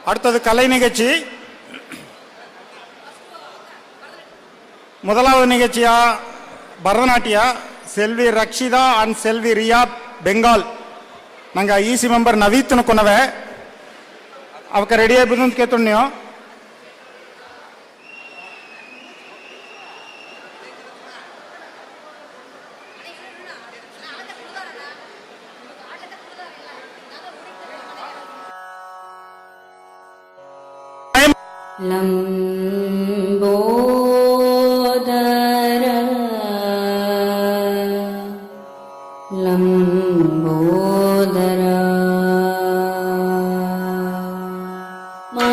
அடுத்தது கலை நிகழ்ச்சி. முதலாவது நிகழ்ச்சியா பரதநாட்டியா செல்வி ரக்ஷிதா அண்ட் செல்வி ரியா ಬೆಂಗಾಲ್ ನಂಗೆ ಈಸಿ ಮೆಂಬರ್ ನವೀತ್ನ ಕೊನವೆ ಅವಕ್ಕೆ ರೆಡಿ ಆಗ್ಬೋದು ಅಂತ ಕೇಳ್ತು ನೀವು. ಲಂಬೋದರ ಲಂಬೋದರ ಮಾ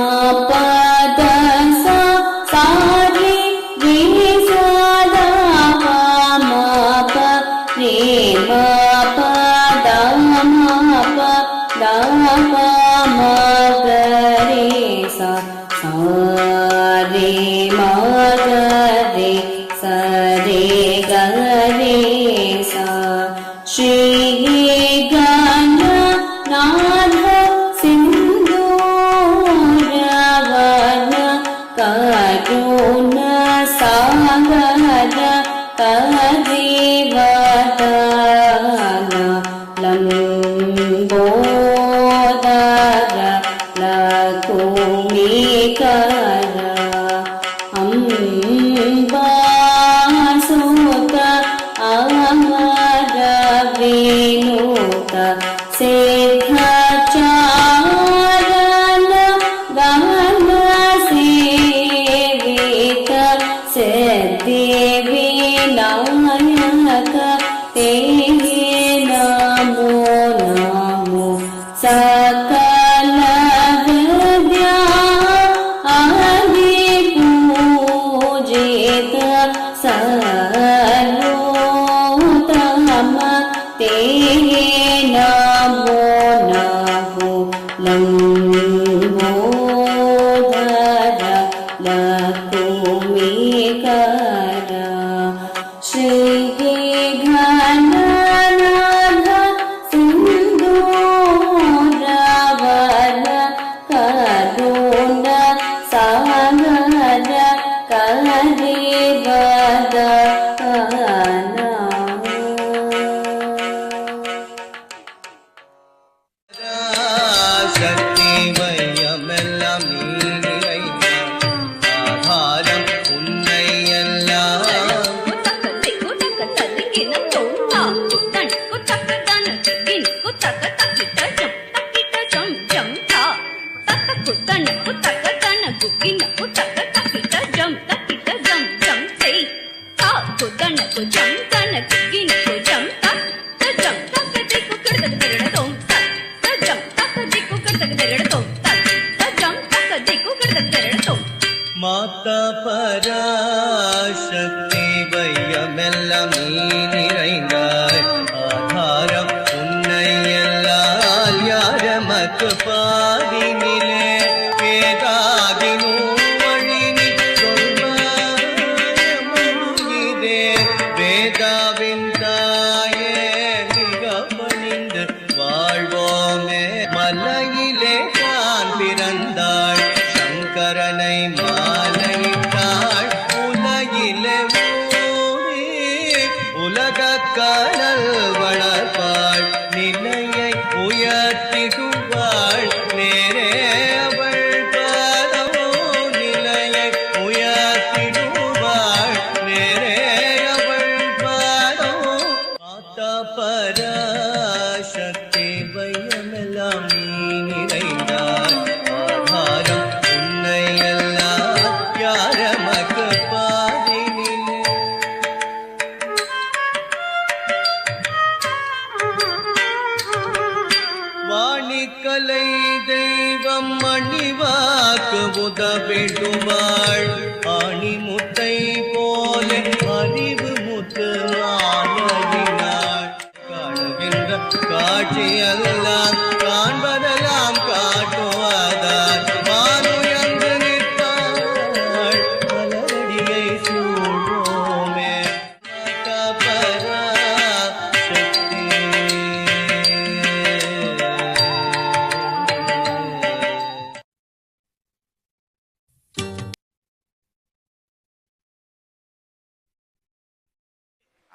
ಪದ ಸ ಸಾರಿ ರೇ ಸದ ಮ ಪ ರೇ ಮ ಪ ದ ಮ ಪ ದ ಪ ಮ ಗ ರೇ ಸ ರೇ ಮ ಗ ರೇ ಸ ರೇ ಗ ರೇ ಸ ಶ್ರೀ ಗಣನಾಥ ಸಿಂಧೂರವನ ಕರುಣ ಸಾಗರ ಕರಿವದನ ಲಂಬೋದರ ಲಕುಮಿಕರ ಅಂಬಾಸುತ ಅಮರ ವೇಣುತ ಸಿದ್ಧಚಾರಣ ಗಮನ ಸೇವಿತ ಸಿದ್ಧಿವಿ ನಾಯಕ ತೇ ನಮೋ ನಮೋ ಸಕಲ ವಿದ್ಯಾ ಆದಿ ಪೂಜಿತ ಸರ್ವೋತ್ತಮ ತೇ ನಮೋ ನಮೋ ಲಂಬೋದರ ಲಕುಮಿಕರ ಶ್ರೀ ಘನನಾಥ ಸಿಂಧೂರವನ ಕರುಣ ಸಾಗರ ಕರಿವದನ. சக்தி வையமெல்லாம் நீ நிறைந்த ஆதாரம் உன்னை எல்லாம் மாதா பராசக்தி வையமெல்லாம் நீ நிறைந்தாய் ஆதாரம் உன்னை எல்லால் யாரமக்கு பாதினிலே வேதாகினும் வழினி சொல்வாயே வேதாவின் தாயே மிக பணிந்து வாழ்வோமே. மலையிலே தான் பிறந்தாள் சங்கரனை மாலையிட்டாள் உலகிலே ஊரே உலக கடல் வளர்ப்பாள் நிலையை உயர்த்திடுவாள் நேரே அவள் பாதமோ நிலையை உயர்த்திடுவாள் நேரே அவள் பாதமோ. மாதா பராசக்தி வையமெல்லாம் நீ நிறைந்தாய் ஆதாரம் உன்னை எல்லாம் யாரமக்கு பாதினிலே. வாணிக்கலை தெய்வம் மணிவாக்கு உதவிடுவாள் ஆணிமுத்தை போல அறிவு முத்து மாலையினாள் காணுகின்ற காட்சியெல்லாம் காண்பதெல்லாம் காட்டுவதால் மானுயர்ந்து நிற்பாள் மலரடியை சூழ்வோமே. மாதா பராசக்தி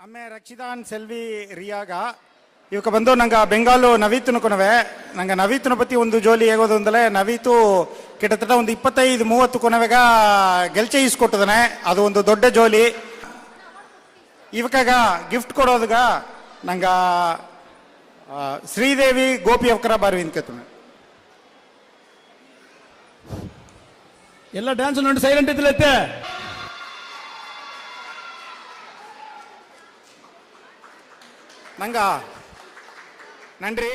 ಅಮ್ಮೆ ರಕ್ಷಿತಾನ್ ಸೆಲ್ವಿ ರಿಯಾಗ ಇವಕ್ಕೆ ಬಂದು ನಂಗೆ ಬೆಂಗಾಲು ನವೀತನು ಕೊನವೆ ನಂಗೆ ನವೀತನ ಪತಿ ಒಂದು ಜೋಲಿ ಹೇಗೋದು ಅಂದಲೇ ನವೀತು ಕಿಟತಟ ಒಂದು 25-30 ಕೊನವೆಗ ಗೆಲ್ಚೆ ಈಸ್ಕೊಟ್ಟದನೆ ಅದು ಒಂದು ದೊಡ್ಡ ಜೋಲಿ ಇವಕ್ಕಾಗ ಗಿಫ್ಟ್ ಕೊಡೋದಗ ನಂಗ ಶ್ರೀದೇವಿ ಗೋಪಿ ಅವಕರ ಬಾರಿ ವಿನ್ಕೇತನೆ ಎಲ್ಲ ಡ್ಯಾನ್ಸ್ ನೋಡಿ ಸೈಲೆಂಟ್ ಇದ್ದಿಲ್ಲತ್ತೆ ನಂಗ நன்றி.